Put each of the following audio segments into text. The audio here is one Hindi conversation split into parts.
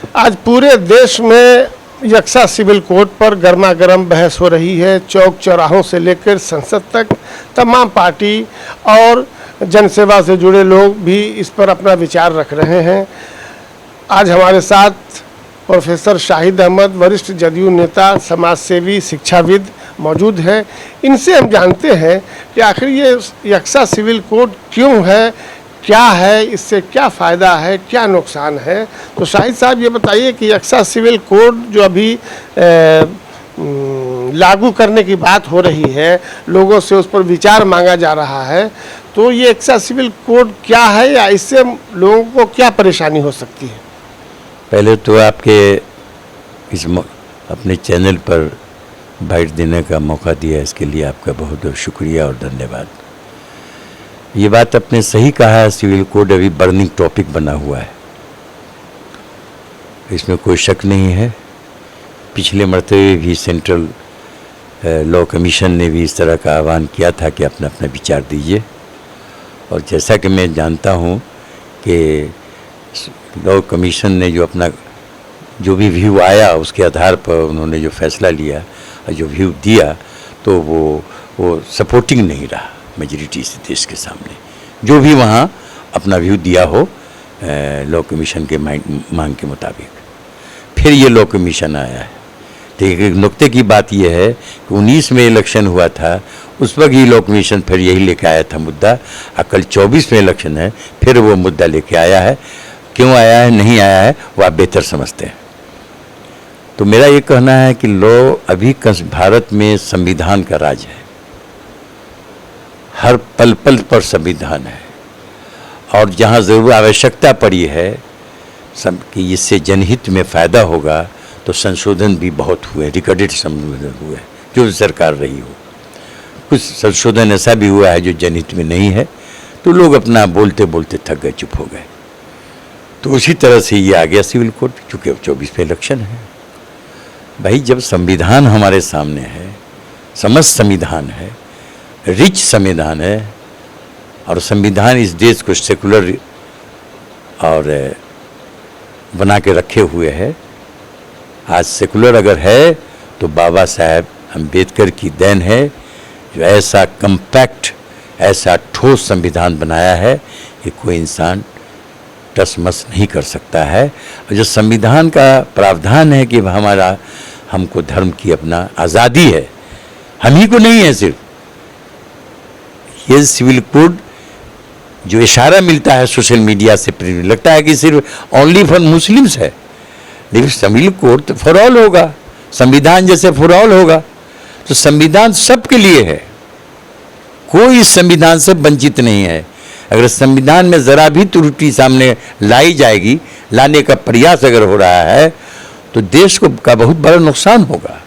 आज पूरे देश में यक्सा सिविल कोड पर गर्मा गर्म बहस हो रही है। चौक चौराहों से लेकर संसद तक तमाम पार्टी और जनसेवा से जुड़े लोग भी इस पर अपना विचार रख रहे हैं। आज हमारे साथ प्रोफेसर शाहिद अहमद, वरिष्ठ जदयू नेता, समाजसेवी, शिक्षाविद मौजूद हैं। इनसे हम जानते हैं कि आखिर ये यक्सा सिविल कोड क्यों है, क्या है, इससे क्या फ़ायदा है, क्या नुकसान है। तो शाहिद साहब ये बताइए कि यक्सा सिविल कोड जो अभी लागू करने की बात हो रही है, लोगों से उस पर विचार मांगा जा रहा है, तो ये यक्सा सिविल कोड क्या है या इससे लोगों को क्या परेशानी हो सकती है? पहले तो आपके इस अपने चैनल पर बाइट देने का मौका दिया, इसके लिए आपका बहुत बहुत शुक्रिया और धन्यवाद। ये बात आपने सही कहा है, सिविल कोड अभी बर्निंग टॉपिक बना हुआ है, इसमें कोई शक नहीं है। पिछले मरतबे भी सेंट्रल लॉ कमीशन ने भी इस तरह का आह्वान किया था कि अपना अपना विचार दीजिए, और जैसा कि मैं जानता हूँ कि लॉ कमीशन ने जो भी व्यू आया उसके आधार पर उन्होंने जो फैसला लिया और जो व्यू दिया, तो वो सपोर्टिंग नहीं रहा मेजॉरिटी से देश के सामने। जो भी वहाँ अपना व्यू दिया हो लॉ कमीशन के मांग के मुताबिक, फिर ये लॉ कमीशन आया है। लेकिन एक नुक्ते की बात यह है कि 19 में इलेक्शन हुआ था, उस वक्त ही लॉ कमीशन फिर यही लेके आया था मुद्दा, और कल 24 में इलेक्शन है, फिर वो मुद्दा लेके आया है। क्यों आया है, नहीं आया है, वो आप बेहतर समझते हैं। तो मेरा ये कहना है कि लॉ अभी भारत में संविधान का राज है, हर पल पल पर संविधान है, और जहाँ ज़रूर आवश्यकता पड़ी है कि इससे जनहित में फ़ायदा होगा, तो संशोधन भी बहुत हुए, रिकॉर्डेड संशोधन हुए जो सरकार रही हो। कुछ संशोधन ऐसा भी हुआ है जो जनहित में नहीं है, तो लोग अपना बोलते बोलते थक गए, चुप हो गए। तो उसी तरह से ये आ गया सिविल कोड, चूँकि 24 में इलेक्शन है। भाई, जब संविधान हमारे सामने है, समस्त संविधान है, रिच संविधान है, और संविधान इस देश को सेकुलर और बना के रखे हुए है। आज सेकुलर अगर है तो बाबा साहेब अम्बेडकर की देन है, जो ऐसा कम्पैक्ट, ऐसा ठोस संविधान बनाया है कि कोई इंसान टस-मस नहीं कर सकता है। और जो संविधान का प्रावधान है कि हमको धर्म की अपना आज़ादी है, हम ही को नहीं है। सिर्फ ये सिविल कोड जो इशारा मिलता है सोशल मीडिया से, लगता है कि सिर्फ ओनली फॉर मुस्लिम्स है, लेकिन सिविल कोड तो फॉर ऑल होगा। संविधान जैसे फॉर ऑल होगा, तो संविधान सबके लिए है, कोई इस संविधान से वंचित नहीं है। अगर संविधान में ज़रा भी त्रुटि सामने लाई जाएगी, लाने का प्रयास अगर हो रहा है, तो देश का बहुत बड़ा नुकसान होगा।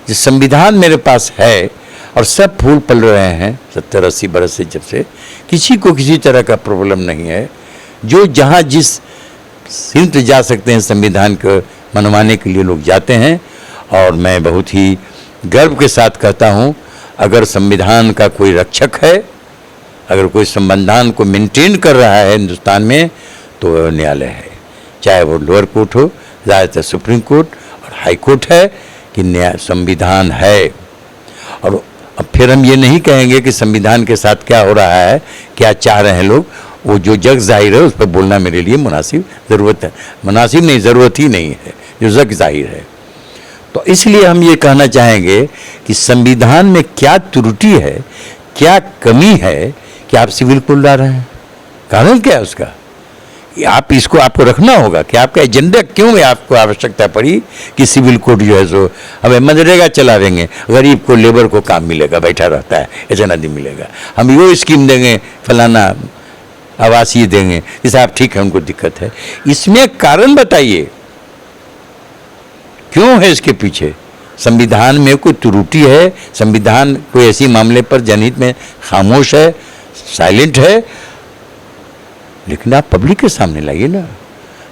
जिस संविधान मेरे पास है और सब फूल पल रहे हैं 70-80 बरस से, जब से किसी को किसी तरह का प्रॉब्लम नहीं है। जो जहाँ जिस सिमत जा सकते हैं संविधान को मनवाने के लिए लोग जाते हैं। और मैं बहुत ही गर्व के साथ कहता हूँ, अगर संविधान का कोई रक्षक है, अगर कोई संविधान को मेंटेन कर रहा है हिंदुस्तान में, तो न्यायालय है। चाहे वो लोअर कोर्ट हो, ज़्यादातर सुप्रीम कोर्ट और हाई कोर्ट है, कि न्याय संविधान है। और अब फिर हम ये नहीं कहेंगे कि संविधान के साथ क्या हो रहा है, क्या चाह रहे हैं लोग, वो जो जग जाहिर है उस पर बोलना मेरे लिए मुनासिब नहीं, ज़रूरत ही नहीं है, जो जग जाहिर है। तो इसलिए हम ये कहना चाहेंगे कि संविधान में क्या त्रुटि है, क्या कमी है कि आप सिविल कोड ला रहे हैं। कारण क्या है उसका, आपको रखना होगा कि आपका एजेंडा क्यों है। आपको आवश्यकता पड़ी कि सिविल कोड जो है सो हमें मनरेगा चला देंगे, गरीब को, लेबर को काम मिलेगा, बैठा रहता है, इतना दिन मिलेगा, हम वो स्कीम देंगे, फलाना आवासीय देंगे, जैसे आप ठीक है, उनको दिक्कत है। इसमें कारण बताइए क्यों है इसके पीछे। संविधान में कोई त्रुटि है, संविधान कोई ऐसी मामले पर जनहित में खामोश है, साइलेंट है, लेकिन आप पब्लिक के सामने लाइए ना।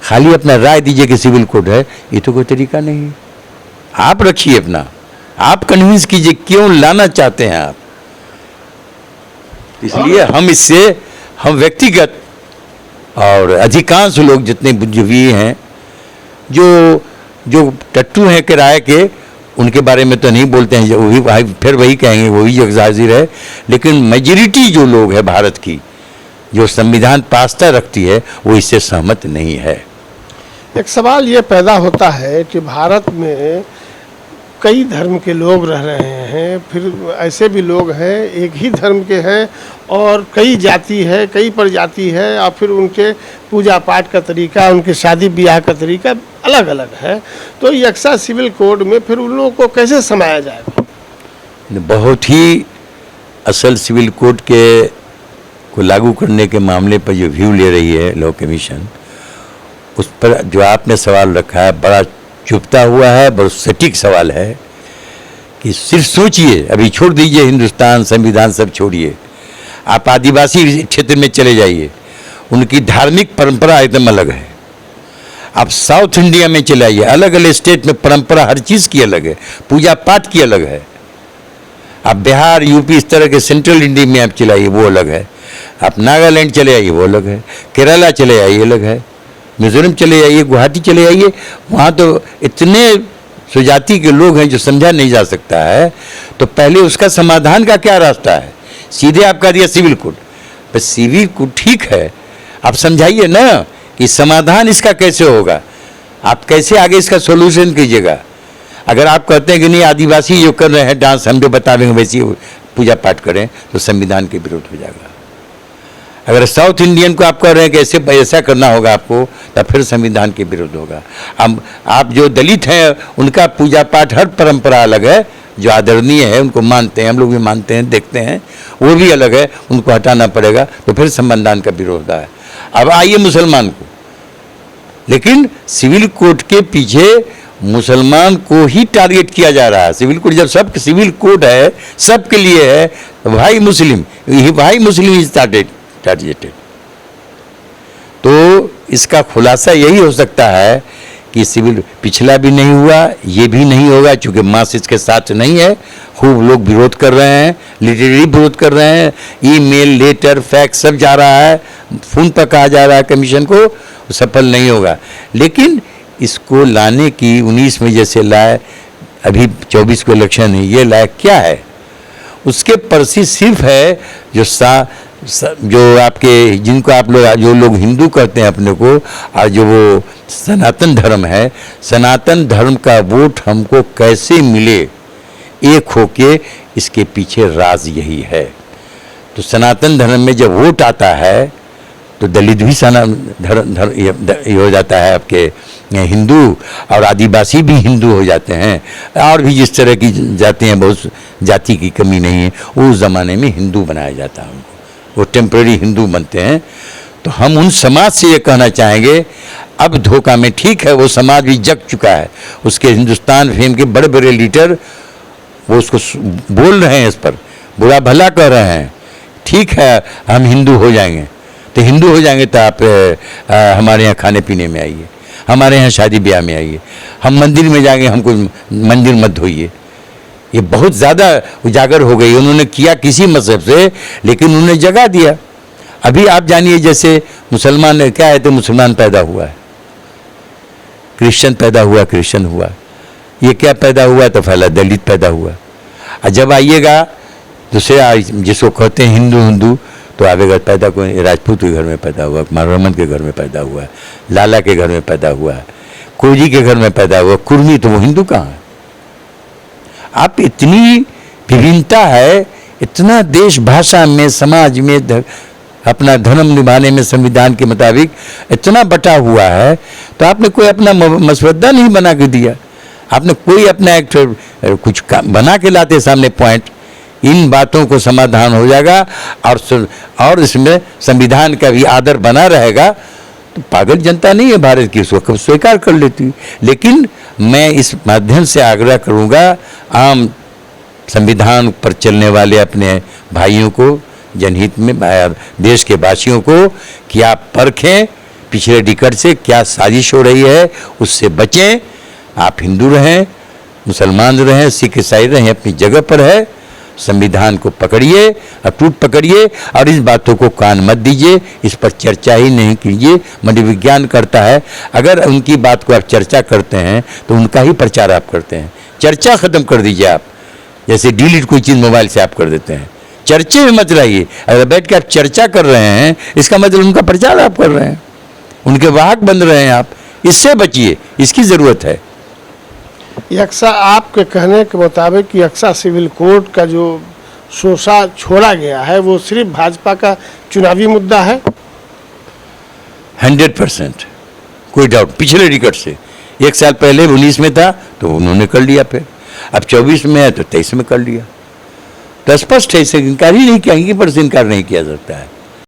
खाली अपना राय दीजिए कि सिविल कोड है, ये तो कोई तरीका नहीं है। आप रखिए अपना, आप कन्विंस कीजिए क्यों लाना चाहते हैं आप। इसलिए हम व्यक्तिगत और अधिकांश लोग जितने बुद्धिजीवी हैं, जो टट्टू हैं किराए के, उनके बारे में तो नहीं बोलते हैं, वही फिर वही कहेंगे वही जगजाहिर है। लेकिन मेजॉरिटी जो लोग है भारत की, जो संविधान पास्ता रखती है, वो इससे सहमत नहीं है। एक सवाल ये पैदा होता है कि भारत में कई धर्म के लोग रह रहे हैं, फिर ऐसे भी लोग हैं एक ही धर्म के हैं और कई जाति है, कई प्रजाति है, और फिर उनके पूजा पाठ का तरीका, उनके शादी ब्याह का तरीका अलग अलग है। तो यक्सा सिविल कोड में फिर उन लोगों को कैसे समाया जाएगा? बहुत ही असल सिविल कोड के को लागू करने के मामले पर जो व्यू ले रही है लॉ कमीशन, उस पर जो आपने सवाल रखा है बड़ा चुपता हुआ है, बहुत सटीक सवाल है कि सिर्फ सोचिए, अभी छोड़ दीजिए हिंदुस्तान संविधान सब छोड़िए, आप आदिवासी क्षेत्र में चले जाइए, उनकी धार्मिक परंपरा एकदम अलग है। आप साउथ इंडिया में चले आइए, अलग अलग स्टेट में परंपरा हर चीज़ की अलग है, पूजा पाठ की अलग है। आप बिहार यूपी इस तरह के सेंट्रल इंडिया में आप चले आइए, वो अलग है। आप नागालैंड चले आइए, वो अलग है। केरला चले आइए, अलग है। मिजोरम चले जाइए, गुवाहाटी चले जाइए, वहाँ तो इतने सुजाति के लोग हैं जो समझा नहीं जा सकता है। तो पहले उसका समाधान का क्या रास्ता है? सीधे आप कह दिया सिविल कोड, बस सिविल कोड ठीक है, आप समझाइए ना कि समाधान इसका कैसे होगा, आप कैसे आगे इसका सोल्यूशन कीजिएगा। अगर आप कहते हैं कि नहीं आदिवासी जो कर रहे हैं डांस हम जो बता देंगे वैसी पूजा पाठ करें, तो संविधान के विरोध हो जाएगा। अगर साउथ इंडियन को आप कह रहे हैं कि ऐसा करना होगा आपको, तब फिर संविधान के विरुद्ध होगा। अब आप जो दलित हैं उनका पूजा पाठ हर परंपरा अलग है, जो आदरणीय है उनको मानते हैं, हम लोग भी मानते हैं, देखते हैं, वो भी अलग है, उनको हटाना पड़ेगा, तो फिर संविधान का विरोध है। अब आइए मुसलमान को, लेकिन सिविल कोड के पीछे मुसलमान को ही टारगेट किया जा रहा है। सिविल कोड जब सब सिविल कोड है, सबके लिए है, भाई मुस्लिम इज टारगेटेड। तो इसका खुलासा यही हो सकता है कि सिविल पिछला भी नहीं हुआ, ये भी नहीं होगा, चूंकि मास इसके साथ नहीं है। खूब लोग विरोध कर रहे हैं, लिटरेरी विरोध कर रहे हैं, ईमेल लेटर फैक्स सब जा रहा है, फोन पर कहा जा रहा है कमीशन को, सफल नहीं होगा। लेकिन इसको लाने की 19 में जैसे लाए, अभी 24 को इलेक्शन है, ये लायक क्या है? उसके परसी सिर्फ है जो आपके जिनको आप लोग जो लोग हिंदू कहते हैं अपने को, और जो वो सनातन धर्म है, सनातन धर्म का वोट हमको कैसे मिले एक होके, इसके पीछे राज यही है। तो सनातन धर्म में जब वोट आता है तो दलित भी ये हो जाता है, आपके हिंदू और आदिवासी भी हिंदू हो जाते हैं, और भी जिस तरह की जाति हैं, बहुत जाति की कमी नहीं है, उस ज़माने में हिंदू बनाया जाता है, उनको वो टेम्परेरी हिंदू बनते हैं। तो हम उन समाज से ये कहना चाहेंगे, अब धोखा में, ठीक है वो समाज भी जग चुका है, उसके हिंदुस्तान फेम के बड़े बड़े लीडर वो उसको बोल रहे हैं, इस पर बुरा भला कह रहे हैं, ठीक है हम हिंदू हो जाएंगे, तो हिंदू हो जाएंगे तो आप हमारे यहाँ खाने पीने में आइए, हमारे यहाँ शादी ब्याह में आइए, हम मंदिर में जाएंगे, हमको मंदिर मत धोइए। ये बहुत ज़्यादा उजागर हो गई। उन्होंने किया किसी मजहब से, लेकिन उन्होंने जगा दिया। अभी आप जानिए, जैसे मुसलमान क्या है, तो मुसलमान पैदा हुआ है, क्रिश्चियन पैदा हुआ, क्रिश्चियन हुआ, ये क्या पैदा हुआ, तो फैला दलित पैदा हुआ। और जब आइएगा दूसरे जिसको कहते हैं हिंदू, तो आवेगा पैदा कोई राजपूत के घर में पैदा हुआ, मारवामन के घर में पैदा हुआ, लाला के घर में पैदा हुआ, कोजी के घर में पैदा हुआ, कुर्मी, तो वो हिंदू कहाँ है? आप इतनी विभिन्नता है, इतना देश भाषा में, समाज में, अपना धर्म निभाने में संविधान के मुताबिक इतना बटा हुआ है, तो आपने कोई अपना मसवदा नहीं बना के दिया, आपने कोई अपना एक कुछ बना के लाते सामने पॉइंट। इन बातों को समाधान हो जाएगा और इसमें संविधान का भी आदर बना रहेगा, तो पागल जनता नहीं है भारत की, उसको स्वीकार कर लेती। लेकिन मैं इस माध्यम से आग्रह करूंगा आम संविधान पर चलने वाले अपने भाइयों को, जनहित में देश के वासियों को, कि आप परखें पिछले डिकट से क्या साजिश हो रही है, उससे बचें। आप हिंदू रहें, मुसलमान रहें, सिख ईसाई रहें, अपनी जगह पर है, संविधान को पकड़िए, अटूट पकड़िए और इस बातों को कान मत दीजिए, इस पर चर्चा ही नहीं कीजिए। मनोविज्ञान करता है, अगर उनकी बात को आप चर्चा करते हैं तो उनका ही प्रचार आप करते हैं। चर्चा खत्म कर दीजिए आप, जैसे डिलीट कोई चीज़ मोबाइल से आप कर देते हैं। चर्चे में मत रहिए। अगर बैठ के आप चर्चा कर रहे हैं, इसका मतलब उनका प्रचार आप कर रहे हैं, उनके वाहक बन रहे हैं आप। इससे बचिए, इसकी ज़रूरत है। यक्सा आपके कहने के मुताबिक यक्सा सिविल कोड का जो शोषा छोड़ा गया है वो सिर्फ भाजपा का चुनावी मुद्दा है? 100% कोई डाउट। पिछले रिकॉर्ड से 1 साल पहले 19 में था तो उन्होंने कर लिया, फिर अब 24 में है तो 23 में कर लिया। तो स्पष्ट है, इसे इनकार ही नहीं किया, पर इनकार नहीं किया सकता है।